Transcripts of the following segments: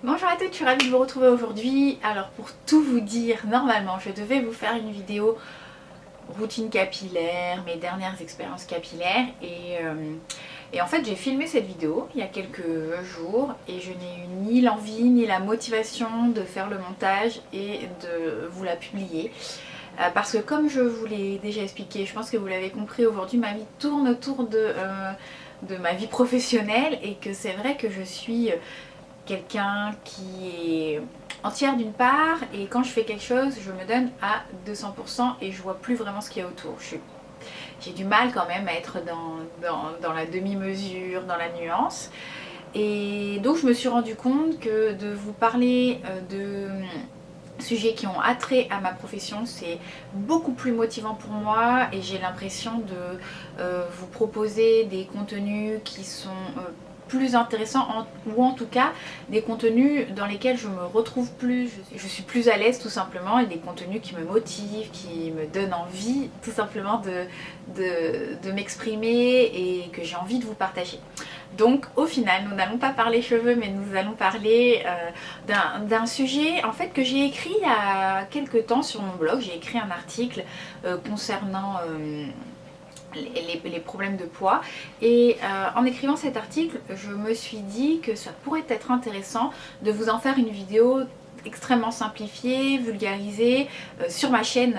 Bonjour à tous, je suis ravie de vous retrouver aujourd'hui. Alors pour tout vous dire, normalement je devais vous faire une vidéo routine capillaire, mes dernières expériences capillaires et en fait j'ai filmé cette vidéo il y a quelques jours et je n'ai eu ni l'envie ni la motivation de faire le montage et de vous la publier. Parce que comme je vous l'ai déjà expliqué, je pense que vous l'avez compris, aujourd'hui ma vie tourne autour de ma vie professionnelle et que c'est vrai que je suis quelqu'un qui est entière d'une part, et quand je fais quelque chose je me donne à 200% et je vois plus vraiment ce qu'il y a autour. J'ai du mal quand même à être dans la demi-mesure, dans la nuance, et donc je me suis rendu compte que de vous parler de sujets qui ont attrait à ma profession, c'est beaucoup plus motivant pour moi et j'ai l'impression de vous proposer des contenus qui sont plus intéressants ou en tout cas des contenus dans lesquels je me retrouve plus, je suis plus à l'aise tout simplement, et des contenus qui me motivent, qui me donnent envie tout simplement de m'exprimer et que j'ai envie de vous partager. Donc au final nous n'allons pas parler cheveux mais nous allons parler d'un sujet en fait que j'ai écrit il y a quelques temps sur mon blog. J'ai écrit un article concernant les problèmes de poids et en écrivant cet article je me suis dit que ça pourrait être intéressant de vous en faire une vidéo extrêmement simplifiée, vulgarisée sur ma chaîne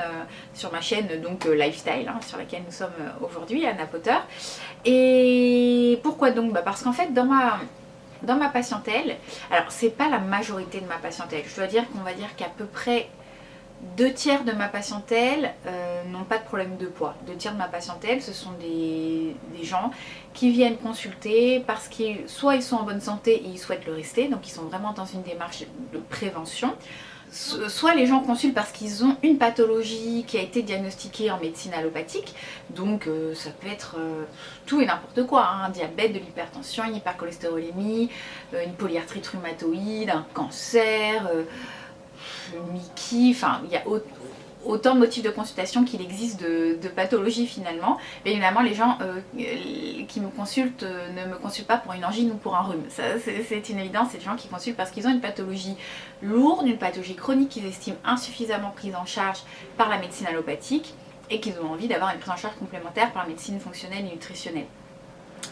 donc lifestyle, hein, sur laquelle nous sommes aujourd'hui, Anna Potter. Et pourquoi donc? Parce qu'en fait dans ma patientèle, alors c'est pas la majorité de ma patientèle, je dois dire qu'on va dire qu'à peu près 2 tiers de ma patientèle n'ont pas de problème de poids. 2 tiers de ma patientèle, ce sont des gens qui viennent consulter parce qu'ils soit ils sont en bonne santé et ils souhaitent le rester, donc ils sont vraiment dans une démarche de prévention. Soit les gens consultent parce qu'ils ont une pathologie qui a été diagnostiquée en médecine allopathique, donc ça peut être tout et n'importe quoi, hein, un diabète, de l'hypertension, une hypercholestérolémie, une polyarthrite rhumatoïde, un cancer, Mickey, enfin il y a autant de motifs de consultation qu'il existe de pathologies finalement. Mais évidemment les gens qui me consultent ne me consultent pas pour une angine ou pour un rhume. C'est une évidence, c'est des gens qui consultent parce qu'ils ont une pathologie lourde, une pathologie chronique qu'ils estiment insuffisamment prise en charge par la médecine allopathique et qu'ils ont envie d'avoir une prise en charge complémentaire par la médecine fonctionnelle et nutritionnelle.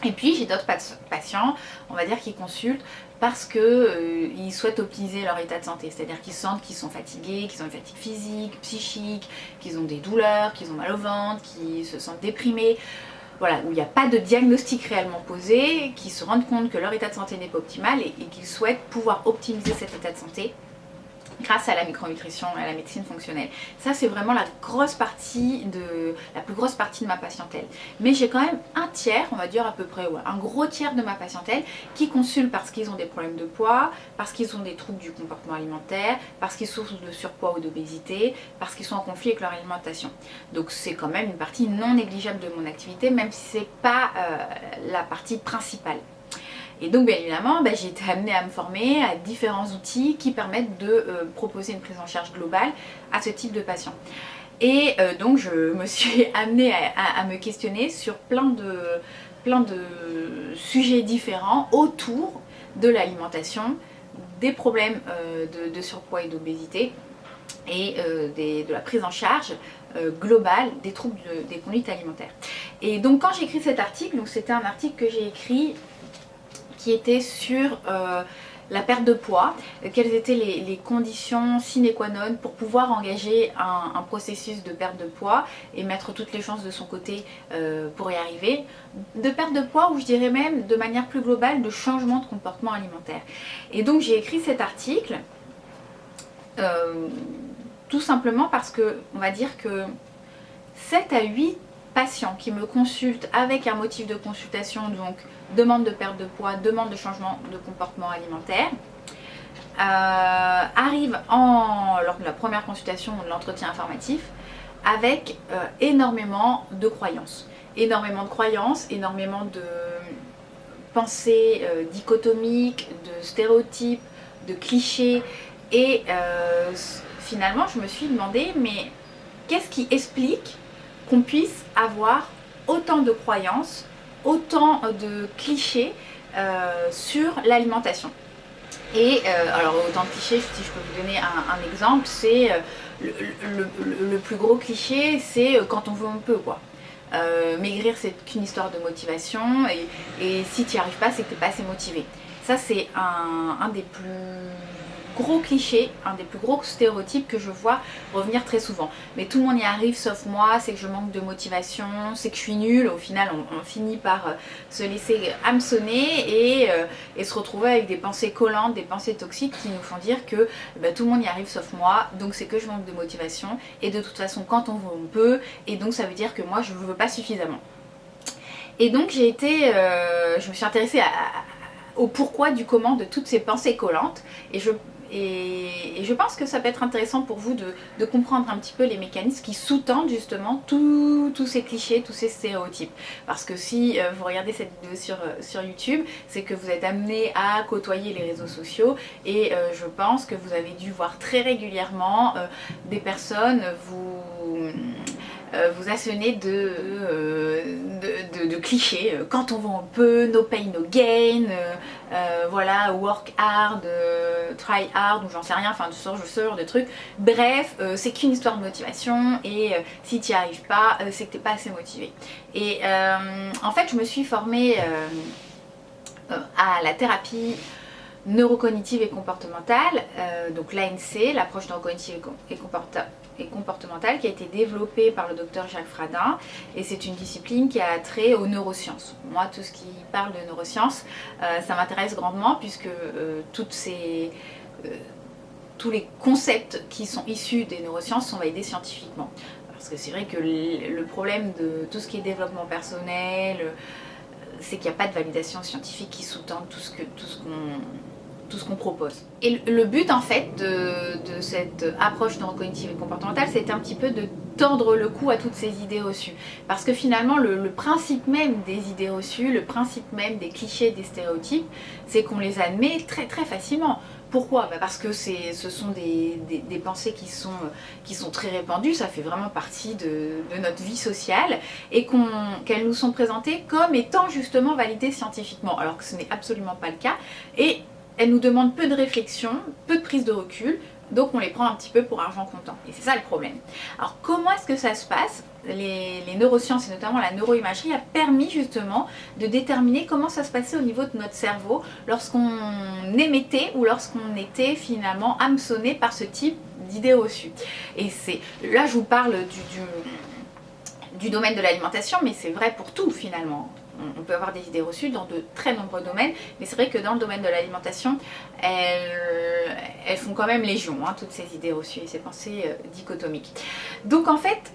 Et puis j'ai d'autres patients, on va dire, qui consultent parce qu'ils souhaitent optimiser leur état de santé, c'est-à-dire qu'ils sentent qu'ils sont fatigués, qu'ils ont une fatigue physique, psychique, qu'ils ont des douleurs, qu'ils ont mal au ventre, qu'ils se sentent déprimés, voilà, où il n'y a pas de diagnostic réellement posé, qui se rendent compte que leur état de santé n'est pas optimal et qu'ils souhaitent pouvoir optimiser cet état de santé grâce à la micronutrition et à la médecine fonctionnelle. Ça c'est vraiment la plus grosse partie de ma patientèle. Mais j'ai quand même un tiers, on va dire à peu près, ouais, un gros tiers de ma patientèle qui consultent parce qu'ils ont des problèmes de poids, parce qu'ils ont des troubles du comportement alimentaire, parce qu'ils souffrent de surpoids ou d'obésité, parce qu'ils sont en conflit avec leur alimentation. Donc c'est quand même une partie non négligeable de mon activité, même si c'est pas la partie principale. Et donc bien évidemment, j'ai été amenée à me former à différents outils qui permettent de proposer une prise en charge globale à ce type de patient. Et donc je me suis amenée à me questionner sur plein de sujets différents autour de l'alimentation, des problèmes de surpoids et d'obésité et de la prise en charge globale des troubles des conduites alimentaires. Et donc quand j'ai écrit cet article, donc c'était un article que j'ai écrit qui était sur la perte de poids, quelles étaient les conditions sine qua non pour pouvoir engager un processus de perte de poids et mettre toutes les chances de son côté pour y arriver, de perte de poids, ou je dirais même de manière plus globale de changement de comportement alimentaire. Et donc j'ai écrit cet article tout simplement parce que on va dire que 7 à 8 patients qui me consultent avec un motif de consultation, donc demande de perte de poids, demande de changement de comportement alimentaire, arrivent lors de la première consultation ou de l'entretien informatif avec énormément de croyances. Énormément de croyances, énormément de pensées dichotomiques, de stéréotypes, de clichés. Et finalement je me suis demandé, mais qu'est-ce qui explique qu'on puisse avoir autant de croyances, autant de clichés sur l'alimentation? Et alors autant de clichés, si je peux vous donner un exemple, c'est le plus gros cliché, c'est quand on veut on peut quoi. Maigrir c'est qu'une histoire de motivation et si tu n'y arrives pas c'est que tu n'es pas assez motivé. Ça c'est un des plus gros clichés, un des plus gros stéréotypes que je vois revenir très souvent. Mais tout le monde y arrive sauf moi, c'est que je manque de motivation, c'est que je suis nulle. Au final on finit par se laisser hameçonner et se retrouver avec des pensées collantes, des pensées toxiques qui nous font dire que tout le monde y arrive sauf moi, donc c'est que je manque de motivation et de toute façon quand on veut on peut et donc ça veut dire que moi je ne veux pas suffisamment. Et donc je me suis intéressée au pourquoi du comment de toutes ces pensées collantes et je pense que ça peut être intéressant pour vous de comprendre un petit peu les mécanismes qui sous-tendent justement tous ces clichés, tous ces stéréotypes. Parce que si vous regardez cette vidéo sur YouTube, c'est que vous êtes amené à côtoyer les réseaux sociaux et je pense que vous avez dû voir très régulièrement des personnes vous assenez de clichés. Quand on veut on peut, no pain no gain, voilà, work hard, try hard, ou j'en sais rien, enfin ce genre de trucs. Bref, c'est qu'une histoire de motivation et si tu n'y arrives pas, c'est que tu n'es pas assez motivé. Et en fait, je me suis formée à la thérapie neurocognitive et comportementale, donc l'ANC, l'approche neurocognitive et comportementale, qui a été développée par le docteur Jacques Fradin, et c'est une discipline qui a trait aux neurosciences. Moi, tout ce qui parle de neurosciences, ça m'intéresse grandement puisque tous les concepts qui sont issus des neurosciences sont validés scientifiquement. Parce que c'est vrai que le problème de tout ce qui est développement personnel, c'est qu'il n'y a pas de validation scientifique qui sous-tend tout ce qu'on propose. Et le but en fait de cette approche neurocognitive et comportementale, c'était un petit peu de tordre le cou à toutes ces idées reçues. Parce que finalement, le principe même des idées reçues, le principe même des clichés, des stéréotypes, c'est qu'on les admet très très facilement. Pourquoi ? Parce que ce sont des pensées qui sont très répandues, ça fait vraiment partie de notre vie sociale et qu'elles nous sont présentées comme étant justement validées scientifiquement, alors que ce n'est absolument pas le cas. Et elles nous demandent peu de réflexion, peu de prise de recul, donc on les prend un petit peu pour argent comptant. Et c'est ça le problème. Alors comment est-ce que ça se passe ? Les neurosciences et notamment la neuroimagerie a permis justement de déterminer comment ça se passait au niveau de notre cerveau lorsqu'on émettait ou lorsqu'on était finalement hameçonné par ce type d'idées reçues. Et là je vous parle du domaine de l'alimentation, mais c'est vrai pour tout finalement. On peut avoir des idées reçues dans de très nombreux domaines, mais c'est vrai que dans le domaine de l'alimentation, elles font quand même légion, hein, toutes ces idées reçues et ces pensées dichotomiques. Donc en fait,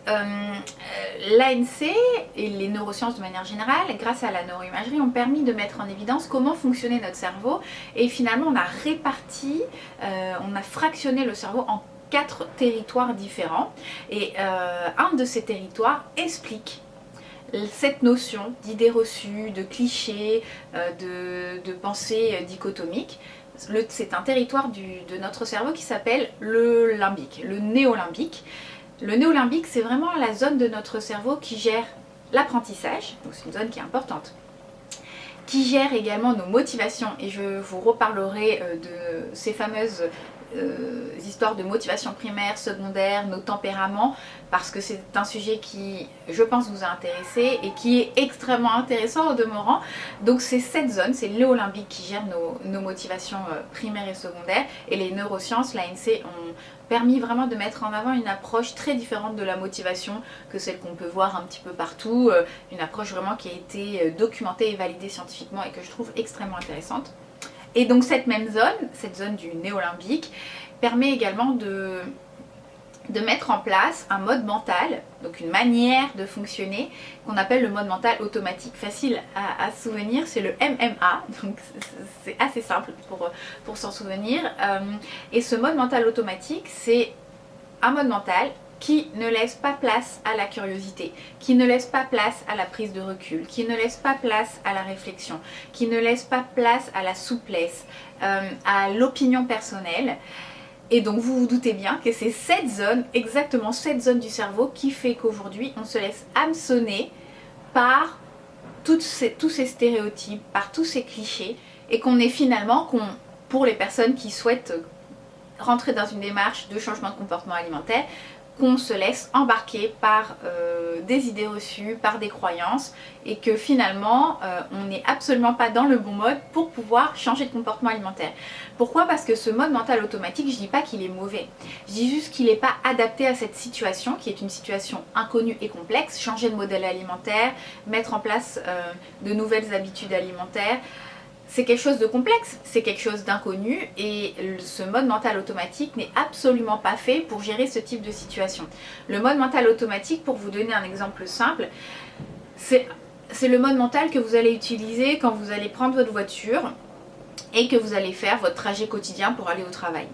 l'ANC et les neurosciences de manière générale, grâce à la neuroimagerie, ont permis de mettre en évidence comment fonctionnait notre cerveau et finalement on a réparti, on a fractionné le cerveau en 4 territoires différents et un de ces territoires explique cette notion d'idées reçues, de clichés, de pensées dichotomiques. C'est un territoire de notre cerveau qui s'appelle le limbique, le néolimbique. Le néolimbique, c'est vraiment la zone de notre cerveau qui gère l'apprentissage, donc c'est une zone qui est importante, qui gère également nos motivations, et je vous reparlerai de ces fameuses histoires de motivation primaire, secondaire, nos tempéraments, parce que c'est un sujet qui, je pense, vous a intéressé et qui est extrêmement intéressant au demeurant. Donc c'est cette zone, c'est le limbique qui gère nos motivations primaires et secondaires, et les neurosciences, l'ANC, ont permis vraiment de mettre en avant une approche très différente de la motivation que celle qu'on peut voir un petit peu partout, une approche vraiment qui a été documentée et validée scientifiquement et que je trouve extrêmement intéressante. Et donc cette même zone, cette zone du néolimbique, permet également de mettre en place un mode mental, donc une manière de fonctionner qu'on appelle le mode mental automatique. Facile à se souvenir, c'est le MMA, donc c'est assez simple pour s'en souvenir. Et ce mode mental automatique, c'est un mode mental qui ne laisse pas place à la curiosité, qui ne laisse pas place à la prise de recul, qui ne laisse pas place à la réflexion, qui ne laisse pas place à la souplesse, à l'opinion personnelle. Et donc vous vous doutez bien que c'est cette zone, exactement cette zone du cerveau qui fait qu'aujourd'hui on se laisse hameçonner par tous ces stéréotypes, par tous ces clichés, et qu'on pour les personnes qui souhaitent rentrer dans une démarche de changement de comportement alimentaire, qu'on se laisse embarquer par des idées reçues, par des croyances, et que finalement on n'est absolument pas dans le bon mode pour pouvoir changer de comportement alimentaire. Pourquoi? Parce que ce mode mental automatique, je dis pas qu'il est mauvais, je dis juste qu'il n'est pas adapté à cette situation qui est une situation inconnue et complexe. Changer de modèle alimentaire, mettre en place de nouvelles habitudes alimentaires, c'est quelque chose de complexe, c'est quelque chose d'inconnu, et ce mode mental automatique n'est absolument pas fait pour gérer ce type de situation. Le mode mental automatique, pour vous donner un exemple simple, c'est le mode mental que vous allez utiliser quand vous allez prendre votre voiture et que vous allez faire votre trajet quotidien pour aller au travail.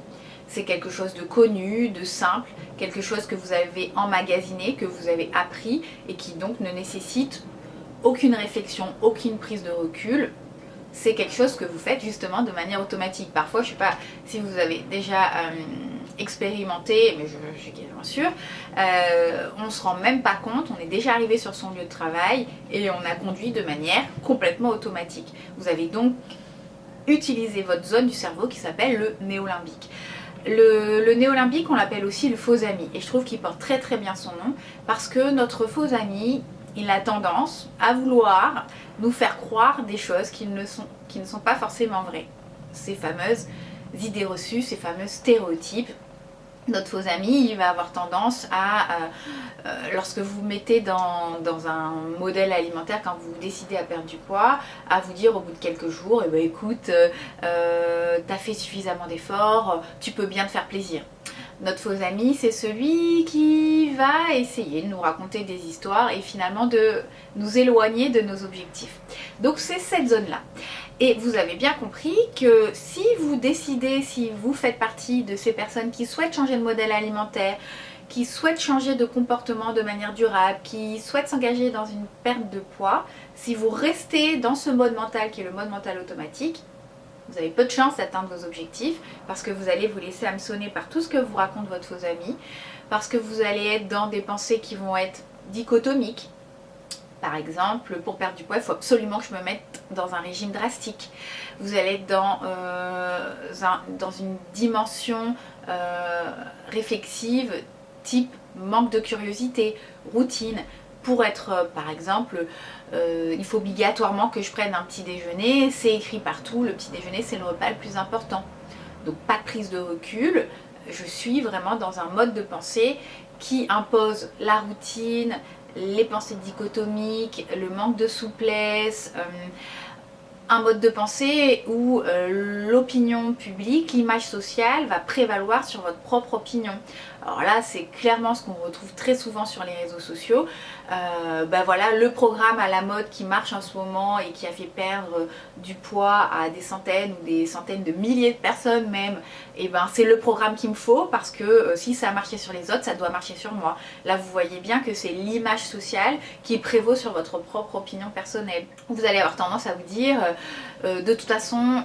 C'est quelque chose de connu, de simple, quelque chose que vous avez emmagasiné, que vous avez appris et qui donc ne nécessite aucune réflexion, aucune prise de recul. C'est quelque chose que vous faites justement de manière automatique. Parfois, je ne sais pas si vous avez déjà expérimenté, mais je suis quasiment sûre, on ne se rend même pas compte, on est déjà arrivé sur son lieu de travail et on a conduit de manière complètement automatique. Vous avez donc utilisé votre zone du cerveau qui s'appelle le néolimbique. Le néolimbique, on l'appelle aussi le faux ami, et je trouve qu'il porte très très bien son nom parce que notre faux ami, il a tendance à vouloir nous faire croire des choses qui ne sont pas forcément vraies. Ces fameuses idées reçues, ces fameux stéréotypes. Notre faux ami, il va avoir tendance à, lorsque vous mettez dans un modèle alimentaire, quand vous décidez à perdre du poids, à vous dire au bout de quelques jours, eh ben, écoute, t'as fait suffisamment d'efforts, tu peux bien te faire plaisir. Notre faux ami, c'est celui qui va essayer de nous raconter des histoires et finalement de nous éloigner de nos objectifs. Donc c'est cette zone-là. Et vous avez bien compris que si vous décidez, si vous faites partie de ces personnes qui souhaitent changer de modèle alimentaire, qui souhaitent changer de comportement de manière durable, qui souhaitent s'engager dans une perte de poids, si vous restez dans ce mode mental qui est le mode mental automatique, vous avez peu de chance d'atteindre vos objectifs parce que vous allez vous laisser hameçonner par tout ce que vous raconte votre faux ami, parce que vous allez être dans des pensées qui vont être dichotomiques. Par exemple, pour perdre du poids, il faut absolument que je me mette dans un régime drastique. Vous allez être dans une dimension réflexive type manque de curiosité, routine. Pour être, par exemple, il faut obligatoirement que je prenne un petit déjeuner, c'est écrit partout, le petit déjeuner c'est le repas le plus important. Donc pas de prise de recul, je suis vraiment dans un mode de pensée qui impose la routine, les pensées dichotomiques, le manque de souplesse, un mode de pensée où l'opinion publique, l'image sociale va prévaloir sur votre propre opinion. Alors là, c'est clairement ce qu'on retrouve très souvent sur les réseaux sociaux. Voilà, le programme à la mode qui marche en ce moment et qui a fait perdre du poids à des centaines ou des centaines de milliers de personnes même, et ben c'est le programme qu'il me faut parce que si ça a marché sur les autres, ça doit marcher sur moi. Là, vous voyez bien que c'est l'image sociale qui prévaut sur votre propre opinion personnelle. Vous allez avoir tendance à vous dire de toute façon,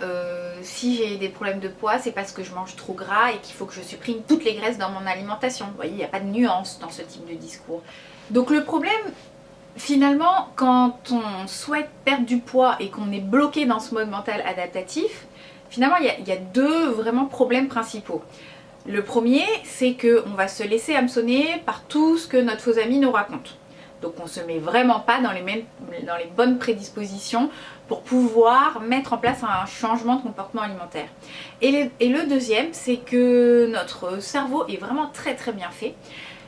si j'ai des problèmes de poids, c'est parce que je mange trop gras et qu'il faut que je supprime toutes les graisses dans mon alimentation. Vous voyez, il n'y a pas de nuance dans ce type de discours. Donc le problème, finalement, quand on souhaite perdre du poids et qu'on est bloqué dans ce mode mental adaptatif, finalement, il y a deux vraiment problèmes principaux. Le premier, c'est qu'on va se laisser hameçonner par tout ce que notre faux ami nous raconte. Donc on ne se met vraiment pas dans les bonnes prédispositions pour pouvoir mettre en place un changement de comportement alimentaire. Et le deuxième, c'est que notre cerveau est vraiment très très bien fait.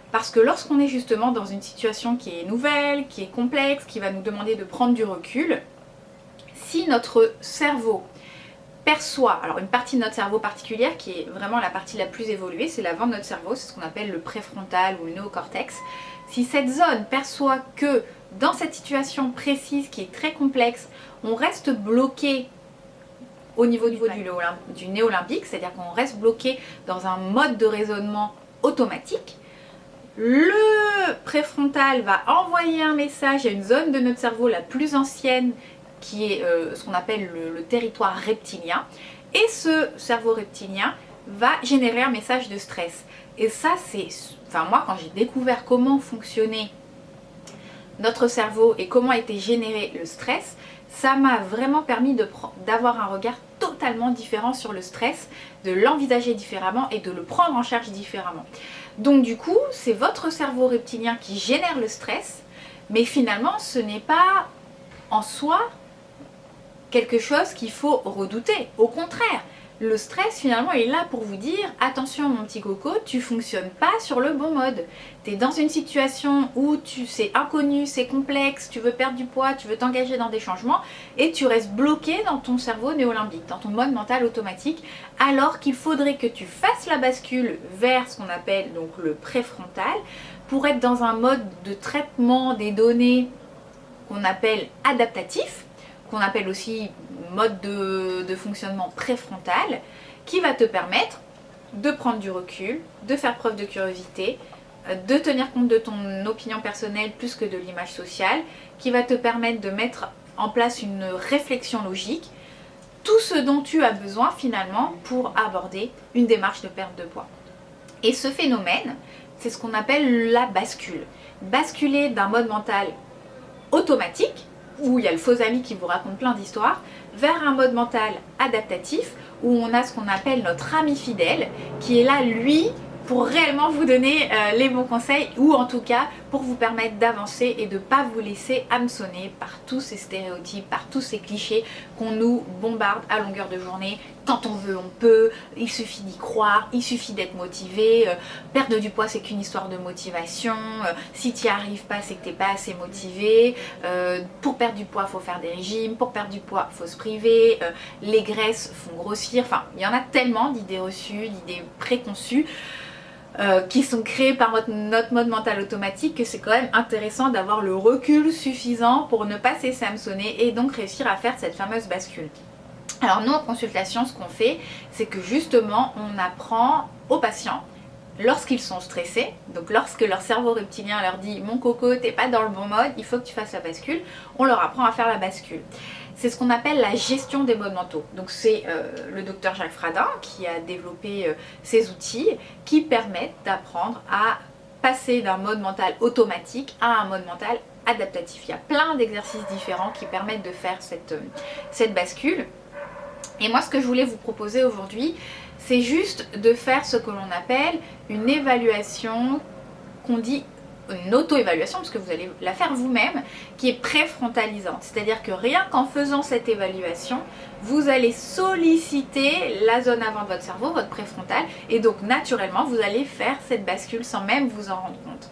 Parce que lorsqu'on est justement dans une situation qui est nouvelle, qui est complexe, qui va nous demander de prendre du recul, si notre cerveau perçoit, alors une partie de notre cerveau particulière qui est vraiment la partie la plus évoluée, c'est l'avant de notre cerveau, c'est ce qu'on appelle le préfrontal ou le néocortex. Si cette zone perçoit que dans cette situation précise qui est très complexe, on reste bloqué au niveau du néolimbique, c'est-à-dire qu'on reste bloqué dans un mode de raisonnement automatique, le préfrontal va envoyer un message à une zone de notre cerveau la plus ancienne qui est ce qu'on appelle le territoire reptilien, et ce cerveau reptilien va générer un message de stress. Et ça, c'est... Enfin, moi, quand j'ai découvert comment fonctionnait notre cerveau et comment était généré le stress, ça m'a vraiment permis d'avoir un regard totalement totalement différent sur le stress, de l'envisager différemment et de le prendre en charge différemment. Donc du coup, c'est votre cerveau reptilien qui génère le stress, mais finalement ce n'est pas en soi quelque chose qu'il faut redouter. Au contraire, le stress finalement est là pour vous dire attention mon petit coco, tu fonctionnes pas sur le bon mode. Tu es dans une situation où c'est inconnu, c'est complexe, tu veux perdre du poids, tu veux t'engager dans des changements et tu restes bloqué dans ton cerveau néolimbique, dans ton mode mental automatique, alors qu'il faudrait que tu fasses la bascule vers ce qu'on appelle donc le préfrontal pour être dans un mode de traitement des données qu'on appelle adaptatif, qu'on appelle aussi mode de fonctionnement préfrontal, qui va te permettre de prendre du recul, de faire preuve de curiosité, de tenir compte de ton opinion personnelle plus que de l'image sociale, qui va te permettre de mettre en place une réflexion logique, tout ce dont tu as besoin finalement pour aborder une démarche de perte de poids. Et ce phénomène, c'est ce qu'on appelle la bascule. Basculer d'un mode mental automatique, où il y a le faux ami qui vous raconte plein d'histoires, vers un mode mental adaptatif, où on a ce qu'on appelle notre ami fidèle, qui est là, lui, pour réellement vous donner les bons conseils, ou en tout cas pour vous permettre d'avancer et de ne pas vous laisser hameçonner par tous ces stéréotypes, par tous ces clichés qu'on nous bombarde à longueur de journée. Quand on veut, on peut, il suffit d'y croire, il suffit d'être motivé, perdre du poids c'est qu'une histoire de motivation, si tu n'y arrives pas c'est que tu n'es pas assez motivé, pour perdre du poids il faut faire des régimes, pour perdre du poids il faut se priver, les graisses font grossir, enfin il y en a tellement d'idées reçues, d'idées préconçues, qui sont créés par notre mode mental automatique, que c'est quand même intéressant d'avoir le recul suffisant pour ne pas se laisser hameçonner et donc réussir à faire cette fameuse bascule. Alors nous en consultation, ce qu'on fait, c'est que justement on apprend aux patients, lorsqu'ils sont stressés, donc lorsque leur cerveau reptilien leur dit mon coco t'es pas dans le bon mode, il faut que tu fasses la bascule, on leur apprend à faire la bascule. C'est ce qu'on appelle la gestion des modes mentaux. Donc c'est le docteur Jacques Fradin qui a développé ces outils qui permettent d'apprendre à passer d'un mode mental automatique à un mode mental adaptatif. Il y a plein d'exercices différents qui permettent de faire cette bascule. Et moi ce que je voulais vous proposer aujourd'hui, c'est juste de faire ce que l'on appelle une évaluation qu'on dit une auto-évaluation, parce que vous allez la faire vous-même, qui est préfrontalisante. C'est-à-dire que rien qu'en faisant cette évaluation, vous allez solliciter la zone avant de votre cerveau, votre préfrontal, et donc naturellement, vous allez faire cette bascule sans même vous en rendre compte.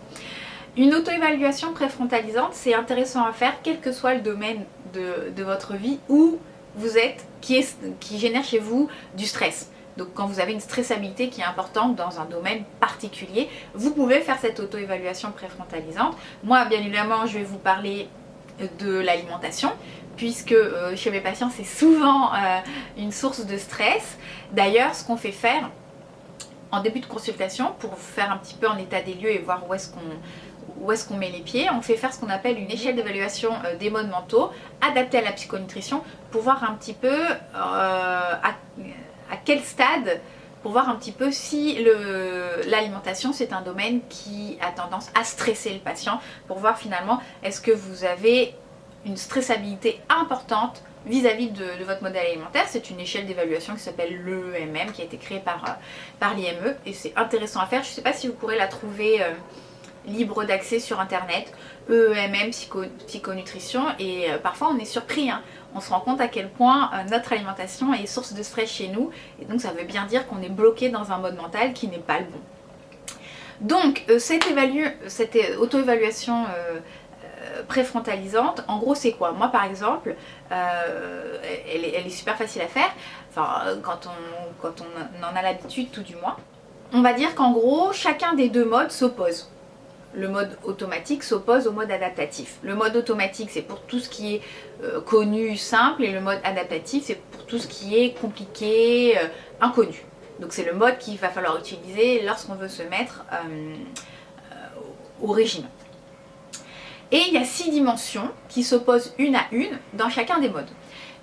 Une auto-évaluation préfrontalisante, c'est intéressant à faire, quel que soit le domaine de votre vie où vous êtes, qui génère chez vous du stress. Donc quand vous avez une stressabilité qui est importante dans un domaine particulier, vous pouvez faire cette auto-évaluation préfrontalisante. Moi, bien évidemment, je vais vous parler de l'alimentation, puisque chez mes patients, c'est souvent une source de stress. D'ailleurs, ce qu'on fait faire en début de consultation, pour faire un petit peu en état des lieux et voir où est-ce qu'on met les pieds, on fait faire ce qu'on appelle une échelle d'évaluation des modes mentaux, adaptée à la psychonutrition, pour voir un petit peu à quel stade, pour voir un petit peu si l'alimentation c'est un domaine qui a tendance à stresser le patient, pour voir finalement est-ce que vous avez une stressabilité importante vis-à-vis de votre modèle alimentaire. C'est une échelle d'évaluation qui s'appelle l'EEMM, qui a été créée par l'IME, et c'est intéressant à faire. Je ne sais pas si vous pourrez la trouver libre d'accès sur internet, EEMM psychonutrition, et parfois on est surpris, hein. On se rend compte à quel point notre alimentation est source de stress chez nous, et donc ça veut bien dire qu'on est bloqué dans un mode mental qui n'est pas le bon. Donc cette auto-évaluation préfrontalisante, en gros c'est quoi? Moi par exemple, elle est super facile à faire, enfin quand on en a l'habitude tout du moins. On va dire qu'en gros chacun des deux modes s'oppose. Le mode automatique s'oppose au mode adaptatif. Le mode automatique, c'est pour tout ce qui est connu, simple, et le mode adaptatif, c'est pour tout ce qui est compliqué, inconnu. Donc c'est le mode qu'il va falloir utiliser lorsqu'on veut se mettre au régime. Et il y a 6 dimensions qui s'opposent une à une dans chacun des modes.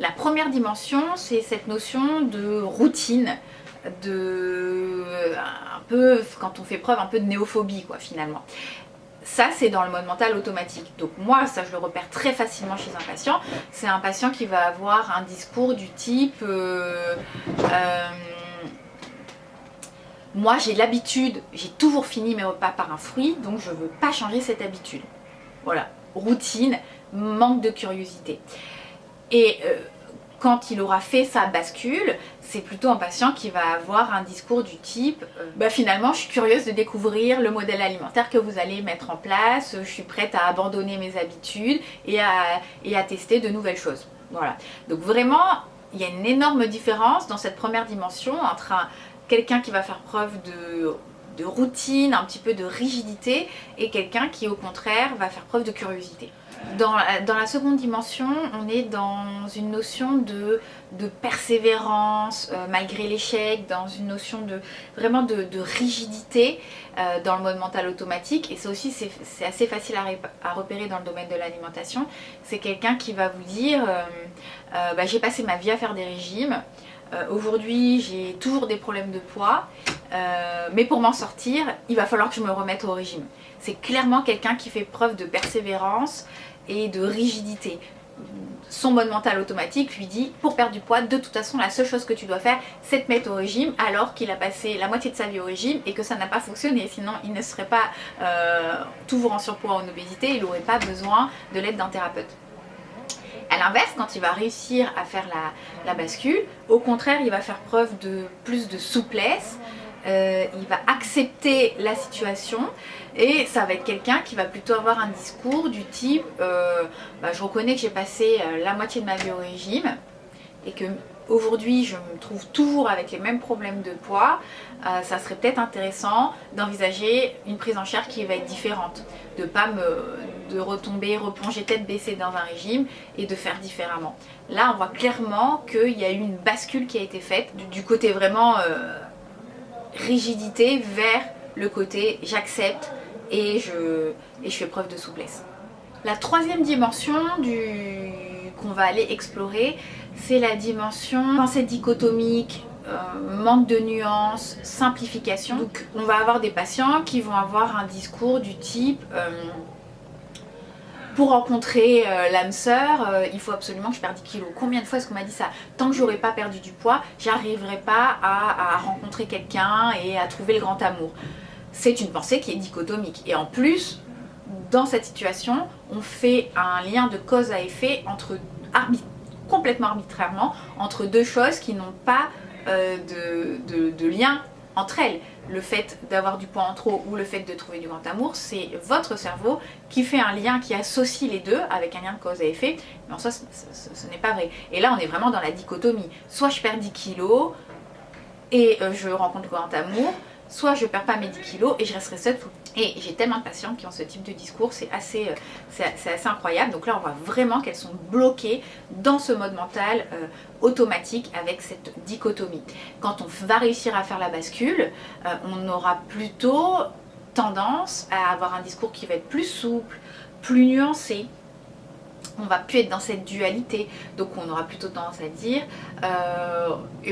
La première dimension, c'est cette notion de routine, un peu, quand on fait preuve un peu de néophobie quoi finalement. Ça, c'est dans le mode mental automatique. Donc moi, ça, je le repère très facilement chez un patient. C'est un patient qui va avoir un discours du type moi, j'ai l'habitude, j'ai toujours fini mes repas par un fruit, donc je ne veux pas changer cette habitude. Voilà, routine, manque de curiosité. Et quand il aura fait sa bascule, c'est plutôt un patient qui va avoir un discours du type finalement je suis curieuse de découvrir le modèle alimentaire que vous allez mettre en place, je suis prête à abandonner mes habitudes et à tester de nouvelles choses. Voilà. Donc vraiment, il y a une énorme différence dans cette première dimension entre quelqu'un qui va faire preuve de routine, un petit peu de rigidité, et quelqu'un qui au contraire va faire preuve de curiosité. Dans la seconde dimension, on est dans une notion de persévérance malgré l'échec, dans une notion vraiment de rigidité dans le mode mental automatique. Et ça aussi, c'est assez facile à repérer dans le domaine de l'alimentation. C'est quelqu'un qui va vous dire j'ai passé ma vie à faire des régimes. Aujourd'hui, j'ai toujours des problèmes de poids, mais pour m'en sortir, il va falloir que je me remette au régime. C'est clairement quelqu'un qui fait preuve de persévérance et de rigidité. Son mode mental automatique lui dit, pour perdre du poids, de toute façon, la seule chose que tu dois faire, c'est te mettre au régime, alors qu'il a passé la moitié de sa vie au régime et que ça n'a pas fonctionné. Sinon, il ne serait pas toujours en surpoids ou en obésité, il n'aurait pas besoin de l'aide d'un thérapeute. A l'inverse, quand il va réussir à faire la bascule, au contraire, il va faire preuve de plus de souplesse, il va accepter la situation et ça va être quelqu'un qui va plutôt avoir un discours du type je reconnais que j'ai passé la moitié de ma vie au régime et que aujourd'hui je me trouve toujours avec les mêmes problèmes de poids, ça serait peut-être intéressant d'envisager une prise en charge qui va être différente, de retomber, replonger tête baissée dans un régime et de faire différemment. Là on voit clairement qu'il y a eu une bascule qui a été faite du côté vraiment rigidité vers le côté j'accepte et je fais preuve de souplesse. La troisième dimension qu'on va aller explorer, c'est la dimension pensée dichotomique, manque de nuances, simplification. Donc on va avoir des patients qui vont avoir un discours du type pour rencontrer l'âme sœur, il faut absolument que je perde 10 kilos. Combien de fois est-ce qu'on m'a dit ça? Tant que j'aurai pas perdu du poids, j'arriverai pas à rencontrer quelqu'un et à trouver le grand amour. C'est une pensée qui est dichotomique. Et en plus, dans cette situation, on fait un lien de cause à effet complètement arbitrairement entre deux choses qui n'ont pas de lien entre elles. Le fait d'avoir du poids en trop ou le fait de trouver du grand amour, c'est votre cerveau qui fait un lien, qui associe les deux avec un lien de cause à effet, mais en soi ce n'est pas vrai. Et là on est vraiment dans la dichotomie, soit je perds 10 kilos et je rencontre le grand amour, soit je perds pas mes 10 kilos et je resterai seule tout. Et j'ai tellement de patients qui ont ce type de discours, c'est assez incroyable. Donc là on voit vraiment qu'elles sont bloquées dans ce mode mental automatique avec cette dichotomie. Quand on va réussir à faire la bascule, on aura plutôt tendance à avoir un discours qui va être plus souple, plus nuancé. On va plus être dans cette dualité, donc on aura plutôt tendance à dire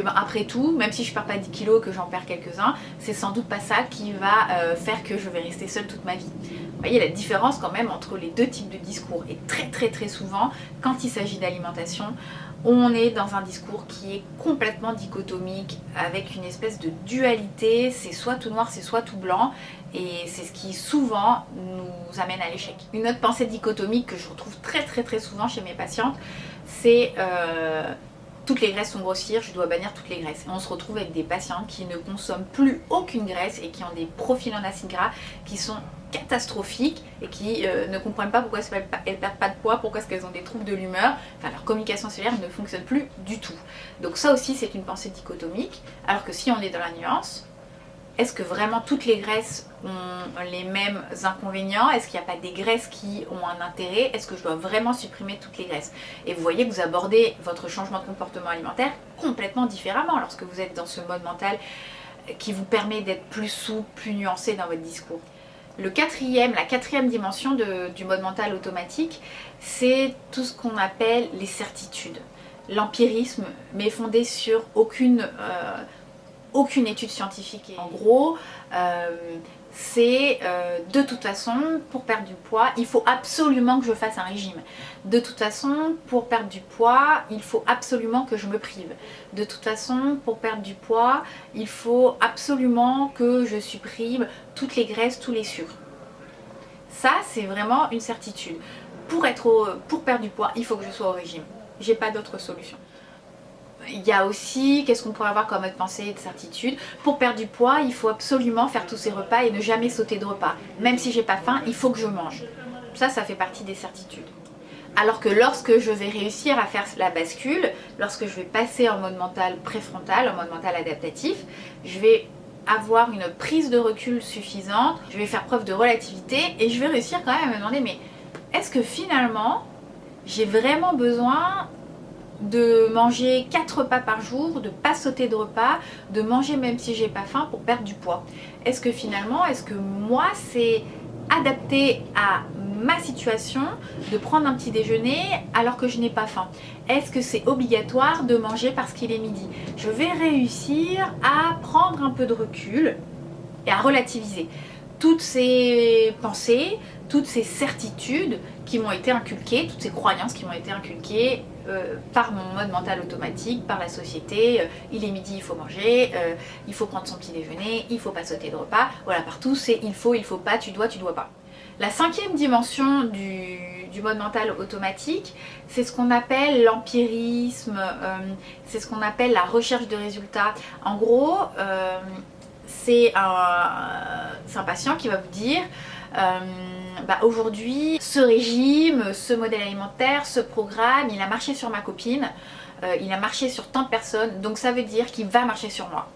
après tout, même si je perds pas 10 kilos, que j'en perds quelques-uns, c'est sans doute pas ça qui va faire que je vais rester seule toute ma vie. Vous voyez la différence quand même entre les deux types de discours, et très souvent quand il s'agit d'alimentation, on est dans un discours qui est complètement dichotomique, avec une espèce de dualité, c'est soit tout noir, c'est soit tout blanc, et c'est ce qui souvent nous amène à l'échec. Une autre pensée dichotomique que je retrouve très souvent chez mes patientes, c'est toutes les graisses sont grossières, je dois bannir toutes les graisses. Et on se retrouve avec des patientes qui ne consomment plus aucune graisse et qui ont des profils en acides gras qui sont catastrophiques et qui ne comprennent pas pourquoi elles ne perdent pas de poids, pourquoi est-ce qu'elles ont des troubles de l'humeur, enfin leur communication cellulaire ne fonctionne plus du tout. Donc ça aussi c'est une pensée dichotomique, alors que si on est dans la nuance, est-ce que vraiment toutes les graisses ont les mêmes inconvénients? Est-ce qu'il n'y a pas des graisses qui ont un intérêt? Est-ce que je dois vraiment supprimer toutes les graisses? Et vous voyez que vous abordez votre changement de comportement alimentaire complètement différemment lorsque vous êtes dans ce mode mental qui vous permet d'être plus souple, plus nuancé dans votre discours. La quatrième dimension du mode mental automatique, c'est tout ce qu'on appelle les certitudes. L'empirisme, mais fondé sur aucune aucune étude scientifique. En gros, c'est de toute façon, pour perdre du poids, il faut absolument que je fasse un régime. De toute façon, pour perdre du poids, il faut absolument que je me prive. De toute façon, pour perdre du poids, il faut absolument que je supprime toutes les graisses, tous les sucres. Ça, c'est vraiment une certitude. Pour perdre du poids, il faut que je sois au régime. J'ai pas d'autre solution. Il y a aussi, qu'est-ce qu'on pourrait avoir comme mode pensée et de certitude? Pour perdre du poids, il faut absolument faire tous ces repas et ne jamais sauter de repas. Même si j'ai pas faim, il faut que je mange. Ça fait partie des certitudes. Alors que lorsque je vais réussir à faire la bascule, lorsque je vais passer en mode mental préfrontal, en mode mental adaptatif, je vais avoir une prise de recul suffisante, je vais faire preuve de relativité et je vais réussir quand même à me demander, mais est-ce que finalement j'ai vraiment besoin de manger 4 repas par jour, de pas sauter de repas, de manger même si j'ai pas faim pour perdre du poids? Est-ce que finalement, est-ce que moi c'est adapté à ma situation de prendre un petit déjeuner alors que je n'ai pas faim? Est-ce que c'est obligatoire de manger parce qu'il est midi? Je vais réussir à prendre un peu de recul et à relativiser toutes ces pensées, toutes ces certitudes qui m'ont été inculquées, toutes ces croyances qui m'ont été inculquées par mon mode mental automatique, par la société. Il est midi, il faut manger, il faut prendre son petit déjeuner, il faut pas sauter de repas. Voilà, partout c'est il faut pas, tu dois pas. La 5e dimension du mode mental automatique, c'est ce qu'on appelle l'empirisme, c'est ce qu'on appelle la recherche de résultats. En gros, c'est un patient qui va vous dire aujourd'hui ce régime, ce modèle alimentaire, ce programme, il a marché sur ma copine, il a marché sur tant de personnes, donc ça veut dire qu'il va marcher sur moi.